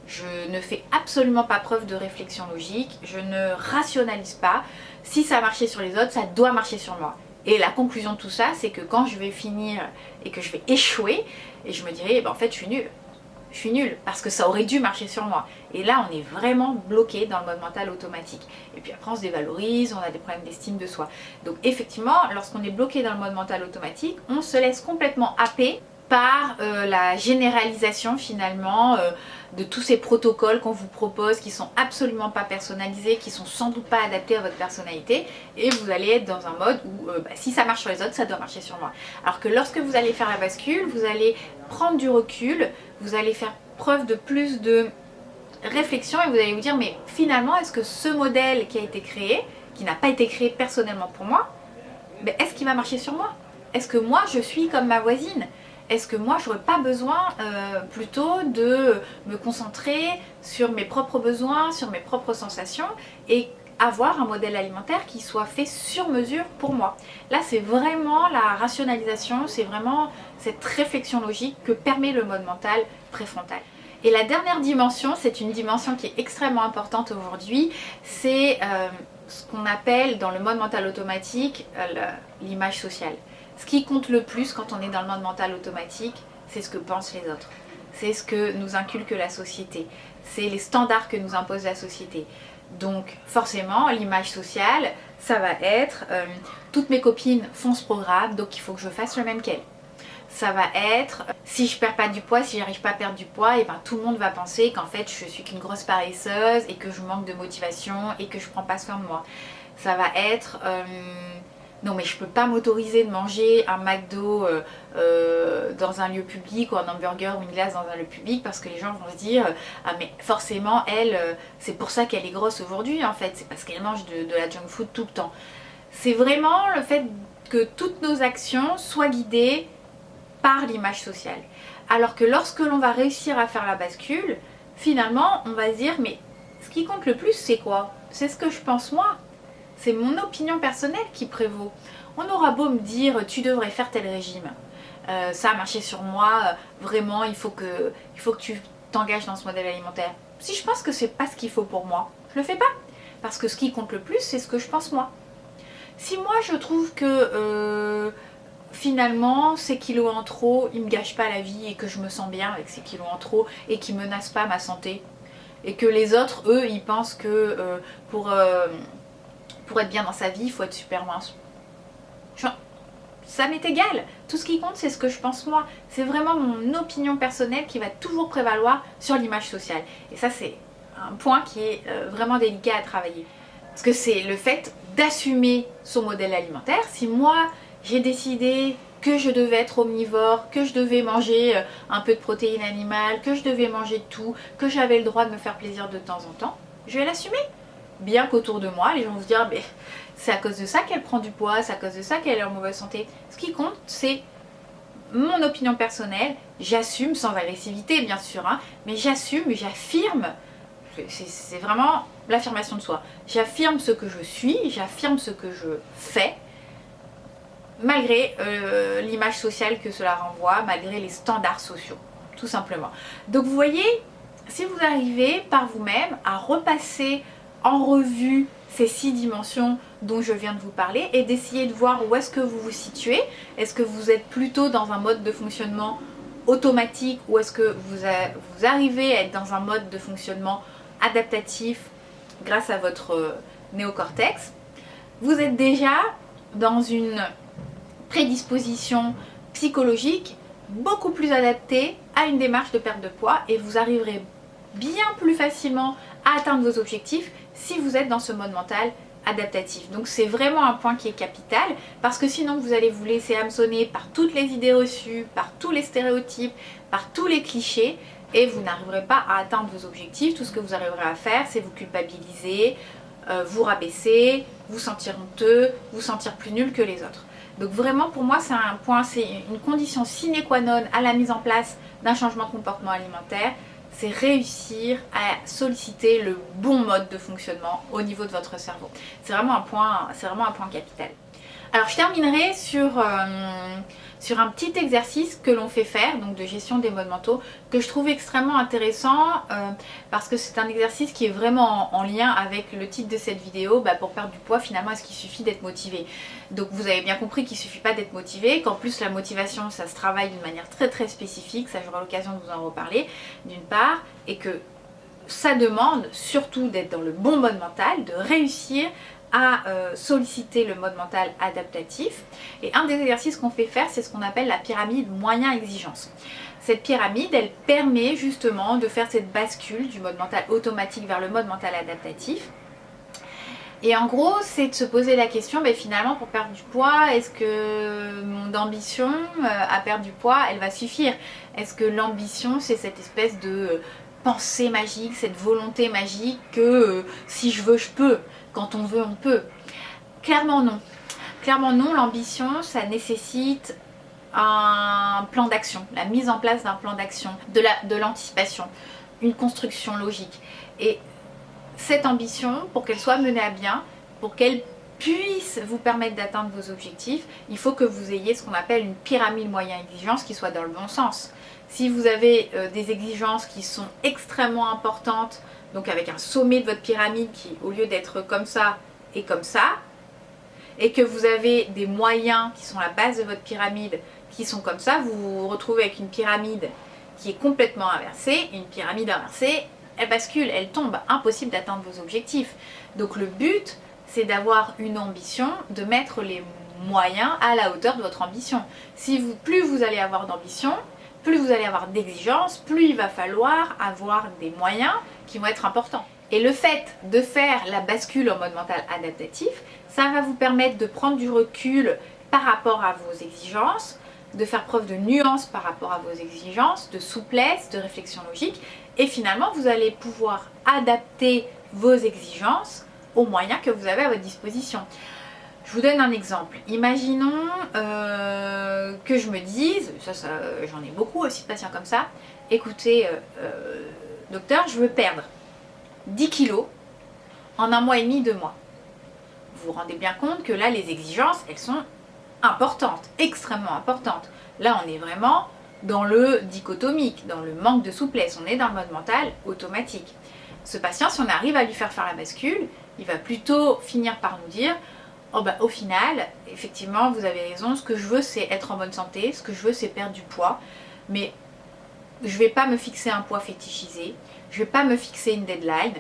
Je ne fais absolument pas preuve de réflexion logique, je ne rationalise pas. Si ça a marché sur les autres, ça doit marcher sur moi. Et la conclusion de tout ça, c'est que quand je vais finir et que je vais échouer, et je me dirai, en fait je suis nulle. Je suis nulle parce que ça aurait dû marcher sur moi. Et là, on est vraiment bloqué dans le mode mental automatique. Et puis après, on se dévalorise, on a des problèmes d'estime de soi. Donc effectivement, lorsqu'on est bloqué dans le mode mental automatique, on se laisse complètement happer par la généralisation finalement de tous ces protocoles qu'on vous propose qui sont absolument pas personnalisés, qui sont sans doute pas adaptés à votre personnalité, et vous allez être dans un mode où si ça marche sur les autres, ça doit marcher sur moi. Alors que lorsque vous allez faire la bascule, vous allez prendre du recul, vous allez faire preuve de plus de réflexion et vous allez vous dire, mais finalement est-ce que ce modèle qui a été créé, qui n'a pas été créé personnellement pour moi, est-ce qu'il va marcher sur moi? Est-ce que moi je suis comme ma voisine? Est-ce que moi j'aurais pas besoin plutôt de me concentrer sur mes propres besoins, sur mes propres sensations et avoir un modèle alimentaire qui soit fait sur mesure pour moi? Là c'est vraiment la rationalisation, c'est vraiment cette réflexion logique que permet le mode mental préfrontal. Et la dernière dimension, c'est une dimension qui est extrêmement importante aujourd'hui, c'est ce qu'on appelle dans le mode mental automatique l'image sociale. Ce qui compte le plus quand on est dans le mode mental automatique, c'est ce que pensent les autres. C'est ce que nous inculque la société. C'est les standards que nous impose la société. Donc forcément, l'image sociale, ça va être toutes mes copines font ce programme, donc il faut que je fasse le même qu'elles. Ça va être, si je perds pas du poids, si j'arrive pas à perdre du poids, et tout le monde va penser qu'en fait je suis qu'une grosse paresseuse et que je manque de motivation et que je prends pas soin de moi. Ça va être non mais je peux pas m'autoriser de manger un McDo dans un lieu public ou un hamburger ou une glace dans un lieu public parce que les gens vont se dire ah mais forcément elle c'est pour ça qu'elle est grosse aujourd'hui en fait, c'est parce qu'elle mange de la junk food tout le temps. C'est vraiment le fait que toutes nos actions soient guidées par l'image sociale. Alors que lorsque l'on va réussir à faire la bascule, finalement on va se dire mais ce qui compte le plus c'est quoi? C'est ce que je pense moi. C'est mon opinion personnelle qui prévaut. On aura beau me dire tu devrais faire tel régime, ça a marché sur moi, vraiment il faut que tu t'engages dans ce modèle alimentaire. Si je pense que c'est pas ce qu'il faut pour moi, je le fais pas. Parce que ce qui compte le plus c'est ce que je pense moi. Si moi je trouve que finalement ces kilos en trop ils me gâchent pas la vie et que je me sens bien avec ces kilos en trop et qu'ils menacent pas ma santé, et que les autres eux ils pensent que pour être bien dans sa vie, il faut être super mince. ça m'est égal. Tout ce qui compte, c'est ce que je pense moi. C'est vraiment mon opinion personnelle qui va toujours prévaloir sur l'image sociale. Et ça, c'est un point qui est vraiment délicat à travailler. Parce que c'est le fait d'assumer son modèle alimentaire. Si moi, j'ai décidé que je devais être omnivore, que je devais manger un peu de protéines animales, que je devais manger tout, que j'avais le droit de me faire plaisir de temps en temps, je vais l'assumer. Bien qu'autour de moi, les gens vont se dire c'est à cause de ça qu'elle prend du poids, c'est à cause de ça qu'elle est en mauvaise santé. Ce qui compte, c'est mon opinion personnelle. J'assume, sans agressivité bien sûr, hein, mais j'assume, j'affirme. C'est vraiment l'affirmation de soi. J'affirme ce que je suis, j'affirme ce que je fais, malgré l'image sociale que cela renvoie, malgré les standards sociaux, tout simplement. Donc vous voyez, si vous arrivez par vous-même à repasser en revue ces 6 dimensions dont je viens de vous parler et d'essayer de voir où est-ce que vous vous situez, est-ce que vous êtes plutôt dans un mode de fonctionnement automatique ou est-ce que vous arrivez à être dans un mode de fonctionnement adaptatif grâce à votre néocortex, vous êtes déjà dans une prédisposition psychologique beaucoup plus adaptée à une démarche de perte de poids et vous arriverez bien plus facilement à atteindre vos objectifs si vous êtes dans ce mode mental adaptatif. Donc c'est vraiment un point qui est capital parce que sinon vous allez vous laisser hameçonner par toutes les idées reçues, par tous les stéréotypes, par tous les clichés et vous n'arriverez pas à atteindre vos objectifs. Tout ce que vous arriverez à faire, c'est vous culpabiliser, vous rabaisser, vous sentir honteux, vous sentir plus nul que les autres. Donc vraiment pour moi c'est un point, c'est une condition sine qua non à la mise en place d'un changement de comportement alimentaire, c'est réussir à solliciter le bon mode de fonctionnement au niveau de votre cerveau. C'est vraiment un point capital. Alors je terminerai sur un petit exercice que l'on fait faire, donc de gestion des modes mentaux, que je trouve extrêmement intéressant parce que c'est un exercice qui est vraiment en lien avec le titre de cette vidéo. Pour perdre du poids, finalement, est-ce qu'il suffit d'être motivé? Donc vous avez bien compris qu'il ne suffit pas d'être motivé, qu'en plus la motivation, ça se travaille d'une manière très très spécifique, ça j'aurai l'occasion de vous en reparler, d'une part, et que ça demande surtout d'être dans le bon mode mental, de réussir à solliciter le mode mental adaptatif. Et un des exercices qu'on fait faire, c'est ce qu'on appelle la pyramide moyen-exigence. Cette pyramide, elle permet justement de faire cette bascule du mode mental automatique vers le mode mental adaptatif. Et en gros, c'est de se poser la question, finalement pour perdre du poids, est-ce que mon ambition à perdre du poids, elle va suffire? Est-ce que l'ambition, c'est cette espèce de pensée magique, cette volonté magique que si je veux, je peux? Quand on veut, on peut. Clairement non. Clairement non, l'ambition, ça nécessite un plan d'action, la mise en place d'un plan d'action, de l'anticipation, une construction logique. Et cette ambition, pour qu'elle soit menée à bien, pour qu'elle puisse vous permettre d'atteindre vos objectifs, il faut que vous ayez ce qu'on appelle une pyramide moyen-exigence qui soit dans le bon sens. Si vous avez des exigences qui sont extrêmement importantes, donc avec un sommet de votre pyramide qui, au lieu d'être comme ça, est comme ça, et que vous avez des moyens qui sont la base de votre pyramide qui sont comme ça, vous vous retrouvez avec une pyramide qui est complètement inversée. Une pyramide inversée, elle bascule, elle tombe, impossible d'atteindre vos objectifs. Donc le but, c'est d'avoir une ambition, de mettre les moyens à la hauteur de votre ambition. Plus vous allez avoir d'ambition, plus vous allez avoir d'exigences, plus il va falloir avoir des moyens qui vont être importants. Et le fait de faire la bascule en mode mental adaptatif, ça va vous permettre de prendre du recul par rapport à vos exigences, de faire preuve de nuance par rapport à vos exigences, de souplesse, de réflexion logique, et finalement vous allez pouvoir adapter vos exigences aux moyens que vous avez à votre disposition. Je vous donne un exemple. Imaginons que je me dise, j'en ai beaucoup aussi de patients comme ça, écoutez, docteur, je veux perdre 10 kilos en 1 mois et demi, 2 mois. Vous vous rendez bien compte que là, les exigences, elles sont importantes, extrêmement importantes. Là, on est vraiment dans le dichotomique, dans le manque de souplesse. On est dans le mode mental automatique. Ce patient, si on arrive à lui faire la bascule, il va plutôt finir par nous dire oh au final, effectivement, vous avez raison, ce que je veux, c'est être en bonne santé, ce que je veux, c'est perdre du poids, mais je ne vais pas me fixer un poids fétichisé, je ne vais pas me fixer une deadline.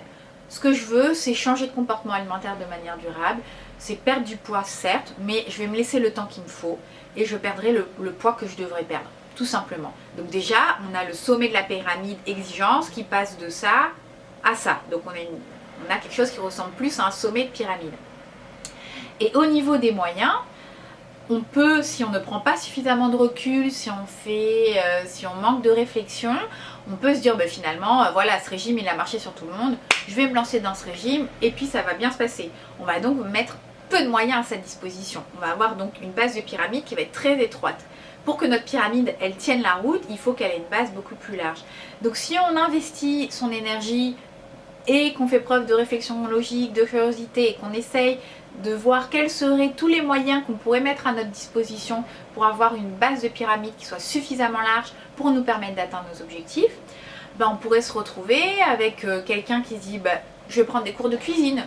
Ce que je veux, c'est changer de comportement alimentaire de manière durable. c'est perdre du poids certes, mais je vais me laisser le temps qu'il me faut et je perdrai le poids que je devrais perdre, tout simplement. Donc déjà, on a le sommet de la pyramide exigence qui passe de ça à ça. Donc on a quelque chose qui ressemble plus à un sommet de pyramide. Et au niveau des moyens, on peut, si on ne prend pas suffisamment de recul, si on manque de réflexion, on peut se dire finalement, voilà, ce régime il a marché sur tout le monde, je vais me lancer dans ce régime et puis ça va bien se passer. On va donc mettre peu de moyens à sa disposition. On va avoir donc une base de pyramide qui va être très étroite. Pour que notre pyramide elle tienne la route, il faut qu'elle ait une base beaucoup plus large. Donc si on investit son énergie et qu'on fait preuve de réflexion logique, de curiosité et qu'on essaye de voir quels seraient tous les moyens qu'on pourrait mettre à notre disposition pour avoir une base de pyramide qui soit suffisamment large pour nous permettre d'atteindre nos objectifs, on pourrait se retrouver avec quelqu'un qui se dit je vais prendre des cours de cuisine.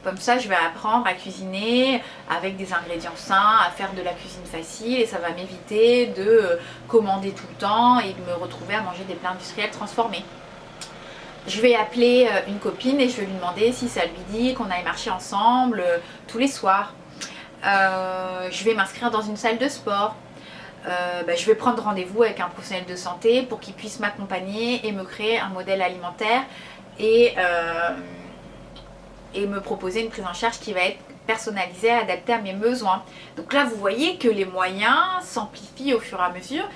Comme ça, je vais apprendre à cuisiner avec des ingrédients sains, à faire de la cuisine facile et ça va m'éviter de commander tout le temps et de me retrouver à manger des plats industriels transformés. Je vais appeler une copine et je vais lui demander si ça lui dit qu'on aille marcher ensemble tous les soirs. Je vais m'inscrire dans une salle de sport. Je vais prendre rendez-vous avec un professionnel de santé pour qu'il puisse m'accompagner et me créer un modèle alimentaire et me proposer une prise en charge qui va être personnalisée, adaptée à mes besoins. Donc là, vous voyez que les moyens s'amplifient au fur et à mesure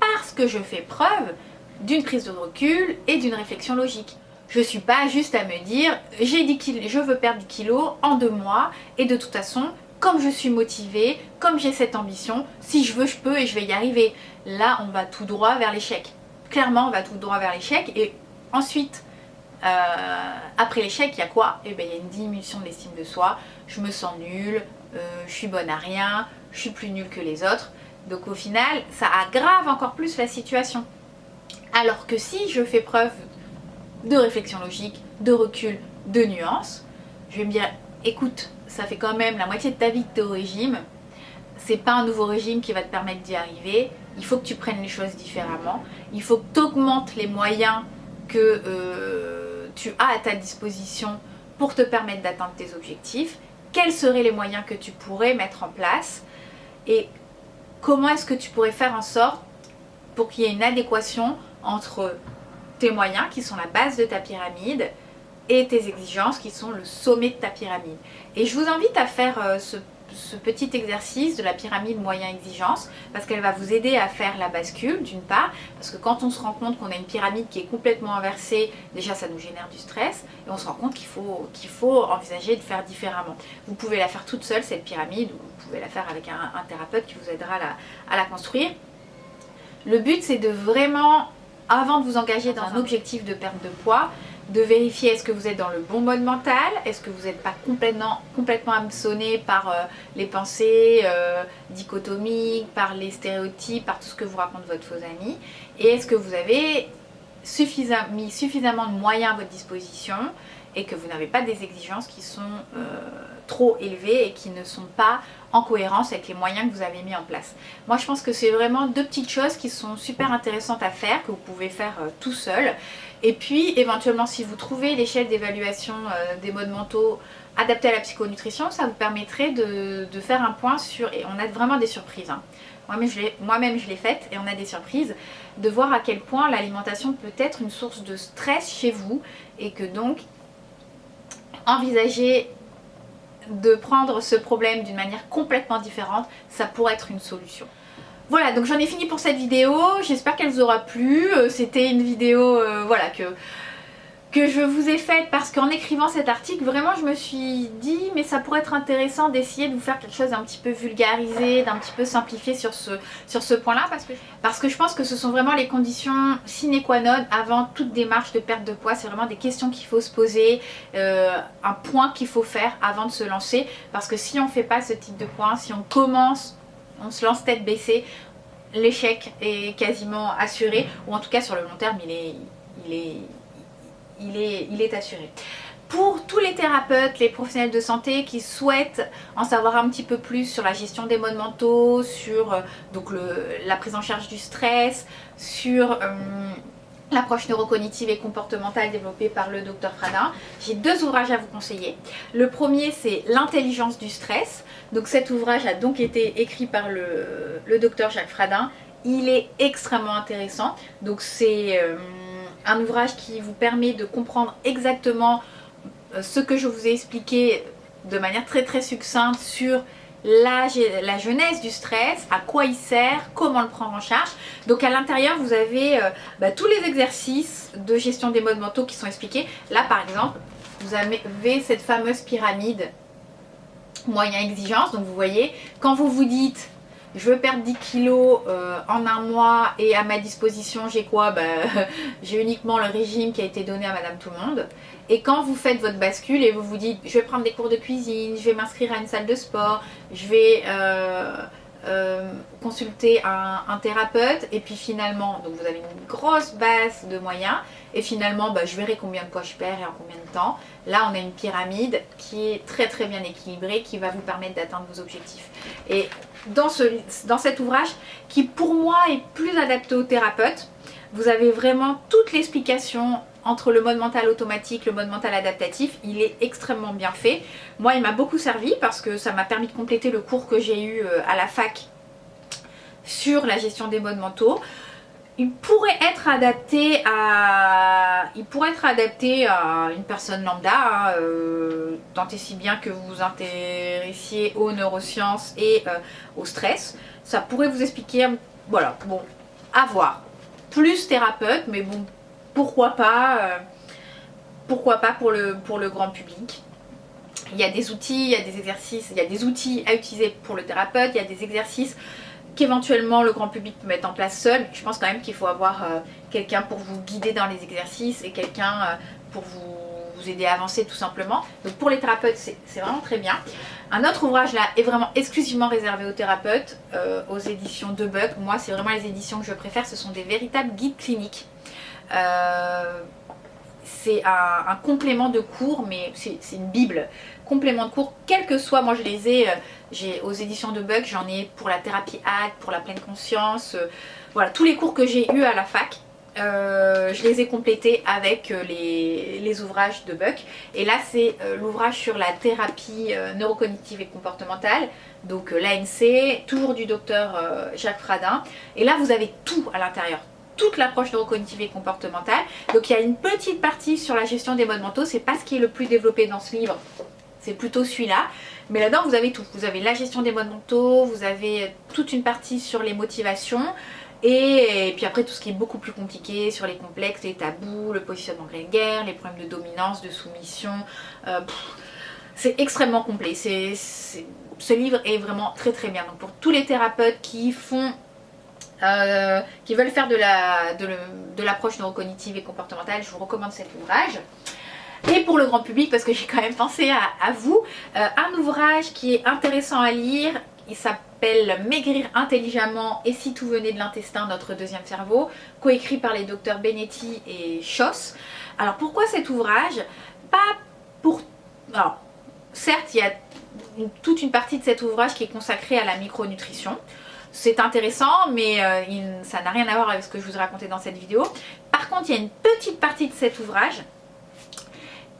parce que je fais preuve d'une prise de recul et d'une réflexion logique. Je ne suis pas juste à me dire j'ai 10 kilos, je veux perdre 10 kilos en 2 mois et de toute façon, comme je suis motivée, comme j'ai cette ambition, si je veux, je peux et je vais y arriver. Là, on va tout droit vers l'échec. Clairement, on va tout droit vers l'échec et ensuite, après l'échec, il y a quoi? Il y a une diminution de l'estime de soi, je me sens nulle, je suis bonne à rien, je suis plus nulle que les autres. Donc au final, ça aggrave encore plus la situation. Alors que si je fais preuve de réflexion logique, de recul, de nuance, je vais me dire, écoute, ça fait quand même la moitié de ta vie que tu es au régime, c'est pas un nouveau régime qui va te permettre d'y arriver, il faut que tu prennes les choses différemment, il faut que tu augmentes les moyens que tu as à ta disposition pour te permettre d'atteindre tes objectifs, quels seraient les moyens que tu pourrais mettre en place et comment est-ce que tu pourrais faire en sorte pour qu'il y ait une adéquation entre tes moyens qui sont la base de ta pyramide et tes exigences qui sont le sommet de ta pyramide. Et je vous invite à faire ce petit exercice de la pyramide moyen-exigence parce qu'elle va vous aider à faire la bascule d'une part, parce que quand on se rend compte qu'on a une pyramide qui est complètement inversée, déjà ça nous génère du stress et on se rend compte qu'il faut envisager de faire différemment. Vous pouvez la faire toute seule cette pyramide ou vous pouvez la faire avec un thérapeute qui vous aidera à la construire. Le but c'est de vraiment, avant de vous engager dans un objectif de perte de poids, de vérifier est-ce que vous êtes dans le bon mode mental, est-ce que vous n'êtes pas complètement hameçonné par les pensées dichotomiques, par les stéréotypes, par tout ce que vous raconte votre faux ami, et est-ce que vous avez mis suffisamment de moyens à votre disposition et que vous n'avez pas des exigences qui sont trop élevées et qui ne sont pas en cohérence avec les moyens que vous avez mis en place. Moi je pense que c'est vraiment deux petites choses qui sont super intéressantes à faire, que vous pouvez faire tout seul. Et puis éventuellement si vous trouvez l'échelle d'évaluation des modes mentaux adaptée à la psychonutrition, ça vous permettrait de faire un point sur, et on a vraiment des surprises, hein. Moi-même je l'ai faite et on a des surprises, de voir à quel point l'alimentation peut être une source de stress chez vous et que donc envisager de prendre ce problème d'une manière complètement différente, ça pourrait être une solution. Voilà, donc j'en ai fini pour cette vidéo, j'espère qu'elle vous aura plu. C'était une vidéo voilà, que je vous ai faite parce qu'en écrivant cet article, vraiment je me suis dit mais ça pourrait être intéressant d'essayer de vous faire quelque chose d'un petit peu vulgarisé, d'un petit peu simplifié sur ce point-là parce que je pense que ce sont vraiment les conditions sine qua non avant toute démarche de perte de poids. C'est vraiment des questions qu'il faut se poser, un point qu'il faut faire avant de se lancer, parce que si on ne fait pas ce type de point, si on commence, on se lance tête baissée, l'échec est quasiment assuré, ou en tout cas sur le long terme il est assuré. Pour tous les thérapeutes, les professionnels de santé qui souhaitent en savoir un petit peu plus sur la gestion des modes mentaux, sur donc la prise en charge du stress, sur l'approche neurocognitive et comportementale développée par le docteur Fradin. J'ai 2 ouvrages à vous conseiller. Le premier, c'est l'intelligence du stress. Donc cet ouvrage a donc été écrit par le docteur Jacques Fradin. Il est extrêmement intéressant. Donc c'est un ouvrage qui vous permet de comprendre exactement ce que je vous ai expliqué de manière très très succincte sur la genèse du stress, à quoi il sert, comment le prendre en charge. Donc à l'intérieur vous avez tous les exercices de gestion des modes mentaux qui sont expliqués. Là par exemple vous avez cette fameuse pyramide moyen exigence. Donc vous voyez, quand vous vous dites je veux perdre 10 kilos en un mois et à ma disposition j'ai quoi? J'ai uniquement le régime qui a été donné à Madame Tout-le-Monde. Et quand vous faites votre bascule et vous vous dites je vais prendre des cours de cuisine, je vais m'inscrire à une salle de sport, je vais consulter un thérapeute, et puis finalement, donc vous avez une grosse base de moyens, et finalement je verrai combien de poids je perds et en combien de temps. Là on a une pyramide qui est très très bien équilibrée, qui va vous permettre d'atteindre vos objectifs. Et dans cet ouvrage, qui pour moi est plus adapté aux thérapeutes, vous avez vraiment toute l'explication entre le mode mental automatique, le mode mental adaptatif. Il est extrêmement bien fait. Moi, il m'a beaucoup servi parce que ça m'a permis de compléter le cours que j'ai eu à la fac sur la gestion des modes mentaux. Il pourrait être adapté à une personne lambda, tant et si bien que vous vous intéressiez aux neurosciences et au stress. Ça pourrait vous expliquer, voilà, bon, à voir. Plus thérapeute, mais bon, pourquoi pas pour le grand public. Il y a des outils, il y a des exercices, il y a des outils à utiliser pour le thérapeute, il y a des exercices qu'éventuellement le grand public peut mettre en place seul. Je pense quand même qu'il faut avoir quelqu'un pour vous guider dans les exercices et quelqu'un pour vous aider à avancer tout simplement. Donc pour les thérapeutes, c'est vraiment très bien. Un autre ouvrage là est vraiment exclusivement réservé aux thérapeutes, aux éditions De Buck. Moi, c'est vraiment les éditions que je préfère, ce sont des véritables guides cliniques. C'est un complément de cours, mais c'est une bible, complément de cours, quel que soit. Moi je les ai, j'ai aux éditions De Buck, j'en ai pour la thérapie ACT, pour la pleine conscience, voilà, tous les cours que j'ai eu à la fac, je les ai complétés avec les ouvrages De Buck. Et là c'est l'ouvrage sur la thérapie neurocognitive et comportementale, donc l'ANC, toujours du docteur Jacques Fradin. Et là vous avez tout à l'intérieur, toute l'approche neurocognitive et comportementale. Donc il y a une petite partie sur la gestion des modes mentaux, c'est pas ce qui est le plus développé dans ce livre, c'est plutôt celui-là. Mais là-dedans vous avez tout, vous avez la gestion des modes mentaux, vous avez toute une partie sur les motivations, et puis après tout ce qui est beaucoup plus compliqué sur les complexes, les tabous, le positionnement grégaire, les problèmes de dominance, de soumission. C'est extrêmement complet, ce livre est vraiment très très bien. Donc pour tous les thérapeutes qui font qui veulent faire de l'approche neurocognitive et comportementale, je vous recommande cet ouvrage. Et pour le grand public, parce que j'ai quand même pensé à vous, un ouvrage qui est intéressant à lire, il s'appelle Maigrir intelligemment et si tout venait de l'intestin, notre deuxième cerveau, coécrit par les docteurs Benetti et Schoss. Alors pourquoi cet ouvrage? Alors, certes, il y a toute une partie de cet ouvrage qui est consacrée à la micronutrition. C'est intéressant, mais ça n'a rien à voir avec ce que je vous ai raconté dans cette vidéo. Par contre, il y a une petite partie de cet ouvrage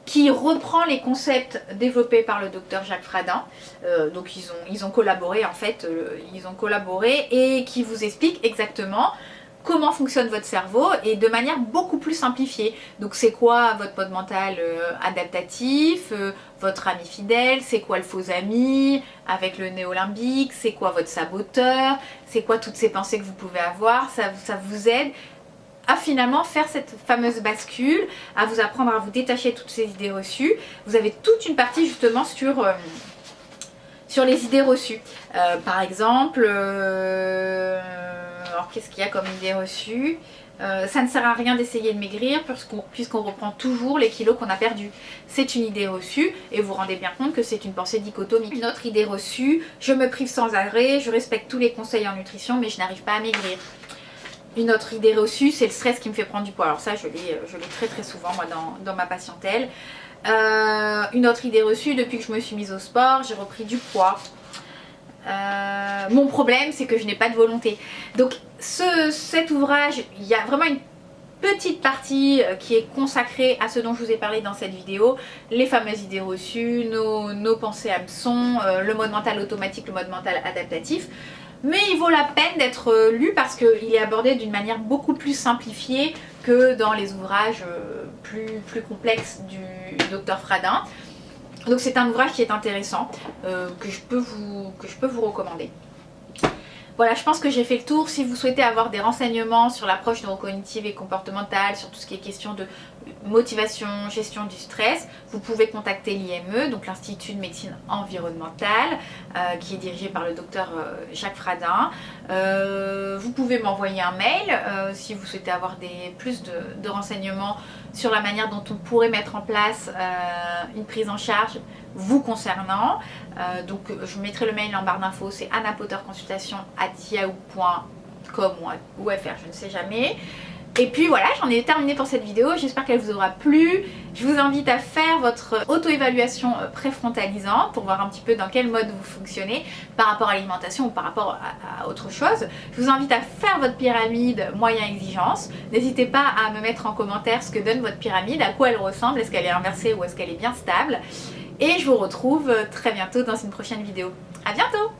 qui reprend les concepts développés par le docteur Jacques Fradin. Donc ils ont collaboré en fait, et qui vous explique exactement comment fonctionne votre cerveau et de manière beaucoup plus simplifiée. Donc c'est quoi votre mode mental adaptatif, votre ami fidèle, c'est quoi le faux ami avec le néo-limbique, c'est quoi votre saboteur, c'est quoi toutes ces pensées que vous pouvez avoir. Ça vous aide à finalement faire cette fameuse bascule, à vous apprendre à vous détacher de toutes ces idées reçues. Vous avez toute une partie justement sur les idées reçues. Par exemple, alors qu'est-ce qu'il y a comme idée reçue? Ça ne sert à rien d'essayer de maigrir puisqu'on reprend toujours les kilos qu'on a perdus. C'est une idée reçue et vous vous rendez bien compte que c'est une pensée dichotomique. Une autre idée reçue, je me prive sans arrêt, je respecte tous les conseils en nutrition mais je n'arrive pas à maigrir. Une autre idée reçue, c'est le stress qui me fait prendre du poids. Alors ça, je l'ai très très souvent moi dans ma patientèle. Une autre idée reçue, depuis que je me suis mise au sport, j'ai repris du poids. Mon problème, c'est que je n'ai pas de volonté. Donc cet ouvrage, il y a vraiment petite partie qui est consacrée à ce dont je vous ai parlé dans cette vidéo, les fameuses idées reçues, nos pensées hameçons, le mode mental automatique, le mode mental adaptatif. Mais il vaut la peine d'être lu parce qu'il est abordé d'une manière beaucoup plus simplifiée que dans les ouvrages plus complexes du Dr Fradin. Donc c'est un ouvrage qui est intéressant, que je peux vous recommander. Voilà, je pense que j'ai fait le tour. Si vous souhaitez avoir des renseignements sur l'approche neurocognitive et comportementale, sur tout ce qui est question de motivation, gestion du stress, vous pouvez contacter l'IME, donc l'Institut de médecine environnementale, qui est dirigé par le docteur Jacques Fradin. Vous pouvez m'envoyer un mail si vous souhaitez avoir plus de renseignements sur la manière dont on pourrait mettre en place une prise en charge vous concernant. Donc je vous mettrai le mail en barre d'infos, c'est annapotterconsultation@yahoo.com ou fr, je ne sais jamais. Et puis voilà, j'en ai terminé pour cette vidéo, j'espère qu'elle vous aura plu. Je vous invite à faire votre auto-évaluation préfrontalisante pour voir un petit peu dans quel mode vous fonctionnez par rapport à l'alimentation ou par rapport à autre chose. Je vous invite à faire votre pyramide moyen-exigence. N'hésitez pas à me mettre en commentaire ce que donne votre pyramide, à quoi elle ressemble, est-ce qu'elle est inversée ou est-ce qu'elle est bien stable. Et je vous retrouve très bientôt dans une prochaine vidéo. À bientôt!